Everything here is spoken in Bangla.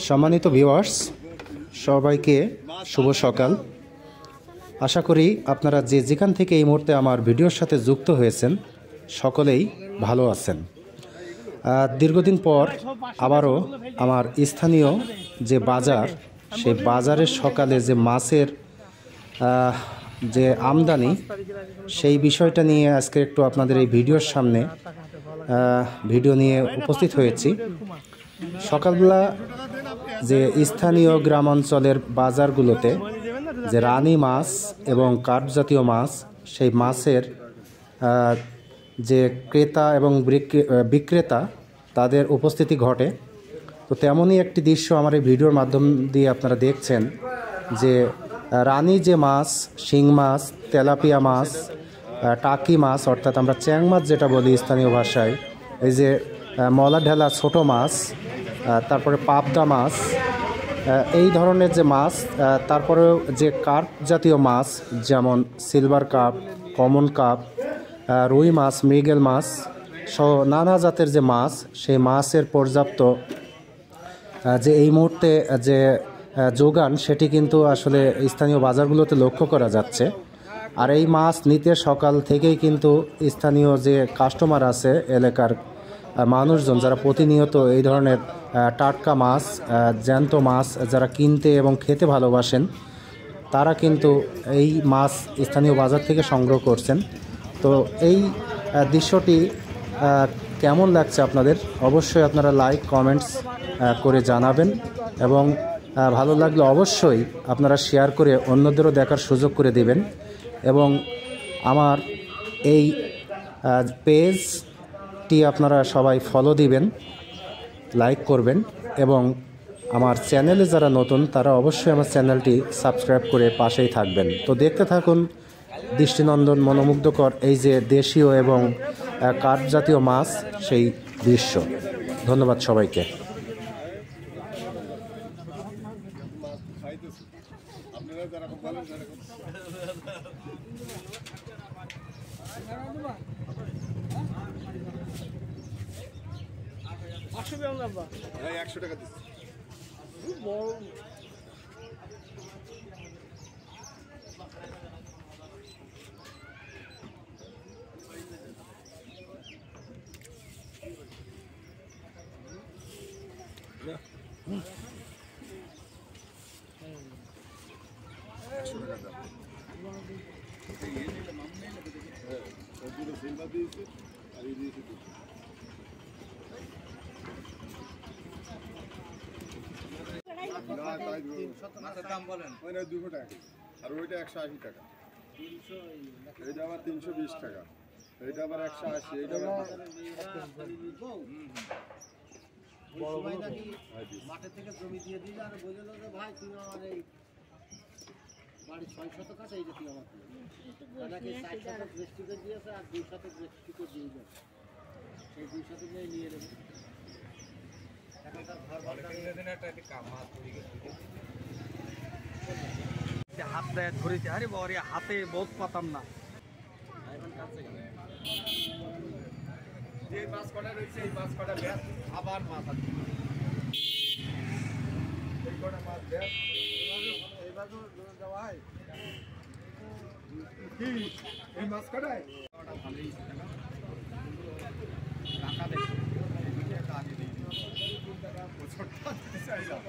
সম্মানিত ভিউয়ার্স, সবাইকে শুভ সকাল। আশা করি আপনারা যেখান থেকে এই মুহূর্তে আমার ভিডিওর সাথে যুক্ত হয়েছেন সকলেই ভালো আছেন। দীর্ঘদিন পর আবারও আমার স্থানীয় যে বাজার, সেই বাজারের সকালে যে মাছের যে আমদানি, সেই বিষয়টা নিয়ে আজকে একটু আপনাদের এই ভিডিওর সামনে ভিডিও নিয়ে উপস্থিত হয়েছি। সকালবেলা যে স্থানীয় গ্রামাঞ্চলের বাজারগুলোতে যে রানী মাছ এবং কার্প জাতীয় মাছ, সেই মাছের যে ক্রেতা এবং বিক্রেতা তাদের উপস্থিতি ঘটে। তো তেমনই একটি দৃশ্য আমার এই ভিডিওর মাধ্যম দিয়ে আপনারা দেখছেন যে রানী যে মাছ, শিং মাছ, তেলাপিয়া মাছ, টাকি মাছ অর্থাৎ আমরা চ্যাং মাছ যেটা বলি স্থানীয় ভাষায়, এই যে মলা ঢেলা ছোটো মাছ, তারপরে পাবদা মাছ, এই ধরনের যে মাছ, তারপরেও যে কার্প জাতীয় মাছ যেমন সিলভার কাপ, কমন কাপ, রুই মাছ, মৃগেল মাছ সহ নানা জাতের যে মাছ, সেই মাছের পর্যাপ্ত যে এই মুহূর্তে যে যোগান, সেটি কিন্তু আসলে স্থানীয় বাজারগুলোতে লক্ষ্য করা যাচ্ছে। আর এই মাছ নিতে সকাল থেকেই কিন্তু স্থানীয় যে কাস্টমার আছে, এলাকার মানুষজন যারা প্রতিনিয়ত এই ধরনের টাটকা মাছ, জ্যান্ত মাছ যারা কিনতে এবং খেতে ভালোবাসেন, তারা কিন্তু এই মাছ স্থানীয় বাজার থেকে সংগ্রহ করছেন। তো এই দৃশ্যটি কেমন লাগছে আপনাদের, অবশ্যই আপনারা লাইক কমেন্টস করে জানাবেন এবং ভালো লাগলে অবশ্যই আপনারা শেয়ার করে অন্যদেরও দেখার সুযোগ করে দিবেন এবং আমার এই পেজটি আপনারা সবাই ফলো দিবেন, লাইক করবেন এবং আমার চ্যানেলে যারা নতুন তারা অবশ্যই আমার চ্যানেলটি সাবস্ক্রাইব করে পাশেই থাকবেন। তো দেখতে থাকুন দৃষ্টিনন্দন মনোমুগ্ধকর এই যে দেশীয় এবং কার্প জাতীয় মাছ, সেই দৃশ্য। ধন্যবাদ সবাইকে। দাম বলেন 200 টাকা আর ওইটা 180 টাকা, এটা আবার 320 টাকা, এটা আবার 180, এটা মাঠে থেকে জমি দিয়ে দিলে আর বললো যে ভাই তুমি আমার এই বাড়ির 6 শতক আছে, এইটা তুই আমার নাকি 4 শতক বৃষ্টিকে দিয়েছে আর 2 শতক বৃষ্টিকে দিয়ে দেবে, সেই 2 শতক নিয়ে নেবে। হাতে ধরেছে, আরে বাবা হাতে বহুত পাতাম না। যে মাছ কটা রয়েছে এই মাছ কটা ব্যাস, আবার মাছ আছে এই কটা মাছ ব্যাস, এইবার দেওয়া হয় কি এই মাছ কটায় ভালোই টাকা দেখে আগে দিয়ে দিই, 50 টাকা 50 টাকা চাইলাম।